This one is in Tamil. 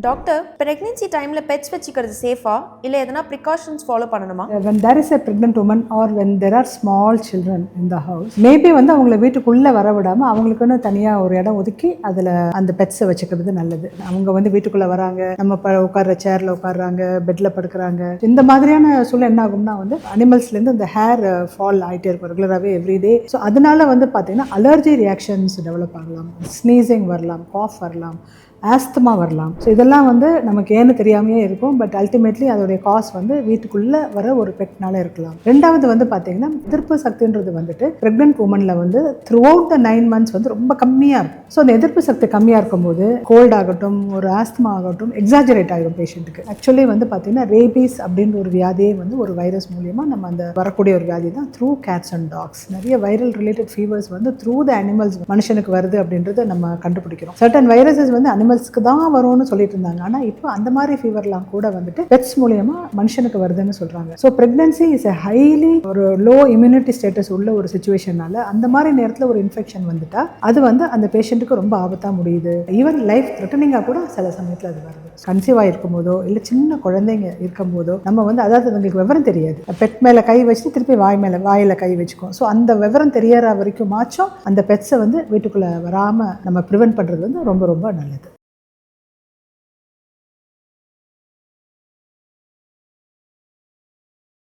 டாக்டர், பிரெக்னன்சி டைம்ல பெட்ஸ் வச்சுக்கிறது சேஃபா இல்ல எதனா precautions ஃபாலோ பண்ணணுமா? When there is a pregnant woman or when there are small children in the house, maybe வந்து அவங்கள வீட்டுக்குள்ள வர விடாம அவங்களுக்குன்னு தனியா ஒரு இடம் ஒதுக்கி அதுல அந்த பெட்ஸை வச்சுக்கிறது நல்லது. அவங்க வந்து வீட்டுக்குள்ள வராங்க, நம்ம உட்கார்ற சேர்ல உட்கார்றாங்க, பெட்ல படுக்கிறாங்க. இந்த மாதிரியான சூழ்நிலை என்ன ஆகும்னா வந்து அனிமல்ஸ்ல இருந்து இந்த ஹேர் ஃபால் ஆகிட்டே இருக்கும் ரெகுலராகவே எவ்ரிடே. ஸோ அதனால வந்து பார்த்தீங்கன்னா அலர்ஜி ரியாக்ஷன்ஸ் டெவலப் ஆகலாம், ஸ்னீசிங் வரலாம், காஃப் வரலாம், ஆஸ்துமா வரலாம். ஸோ இதெல்லாம் வந்து நமக்கு ஏன்னு தெரியாமையே இருக்கும். பட் அல்டிமேட்லி அதோடைய காஸ் வந்து வீட்டுக்குள்ளே வர ஒரு பெட்னால இருக்கலாம். ரெண்டாவது வந்து பார்த்தீங்கன்னா எதிர்ப்பு சக்தின்றது வந்துட்டு ப்ரெக்னென்ட் உமனில் வந்து த்ரூ அவுட் த 9 months வந்து ரொம்ப கம்மியாக இருக்கும். ஸோ அந்த எதிர்ப்பு சக்தி கம்மியாக இருக்கும்போது கோல்ட் ஆகட்டும், ஒரு ஆஸ்துமா ஆகட்டும், எக்ஸாஜரேட் ஆகிடும் பேஷண்ட்டுக்கு. ஆக்சுவலி வந்து பார்த்தீங்கன்னா ரேபீஸ் அப்படின்ற ஒரு வியாதியே வந்து ஒரு வைரஸ் மூலியமாக நம்ம அந்த வரக்கூடிய ஒரு வியாதி தான் த்ரூ கேட்ஸ் அண்ட் டாக்ஸ். நிறைய வைரல் ரிலேட்டட் ஃபீவர்ஸ் வந்து த்ரூ த அனிமல்ஸ் மனுஷனுக்கு வருது அப்படின்றத நம்ம கண்டுபிடிக்கிறோம். சர்டன் வைரஸஸ் வந்து அனிமல்ஸ்க்கு தான் வரும்னு சொல்லிட்டு இருந்தாங்க. ஆனால் இப்போ அந்த மாதிரி ஃபீவர்லாம் கூட வந்துட்டு பெட்ஸ் மூலியமா மனுஷனுக்கு வருதுன்னு சொல்றாங்க. So pregnancy is a highly ஒரு லோ இம்யூனிட்டி ஸ்டேட்டஸ் உள்ள ஒரு சிச்சுவேஷனால அந்த மாதிரி நேரத்தில் ஒரு இன்ஃபெக்ஷன் வந்துட்டா அது வந்து அந்த பேஷண்ட்டுக்கு ரொம்ப ஆபத்தாக முடியுது. ஈவன் லைஃப் த்ரெட்டனிங்காக கூட சில சமயத்தில் அது வருது. கன்சீவ் ஆகிருக்கும் போதோ இல்லை சின்ன குழந்தைங்க இருக்கும் போதோ நம்ம வந்து அதாவது உங்களுக்கு விவரம் தெரியாது, பெட் மேலே கை வச்சுட்டு திருப்பி வாயில கை வச்சுக்கோம். ஸோ அந்த விவரம் தெரியற வரைக்கும் மாச்சும் அந்த பெட்ஸை வந்து வீட்டுக்குள்ளே வராமல் நம்ம ப்ரிவென்ட் பண்ணுறது வந்து ரொம்ப ரொம்ப நல்லது.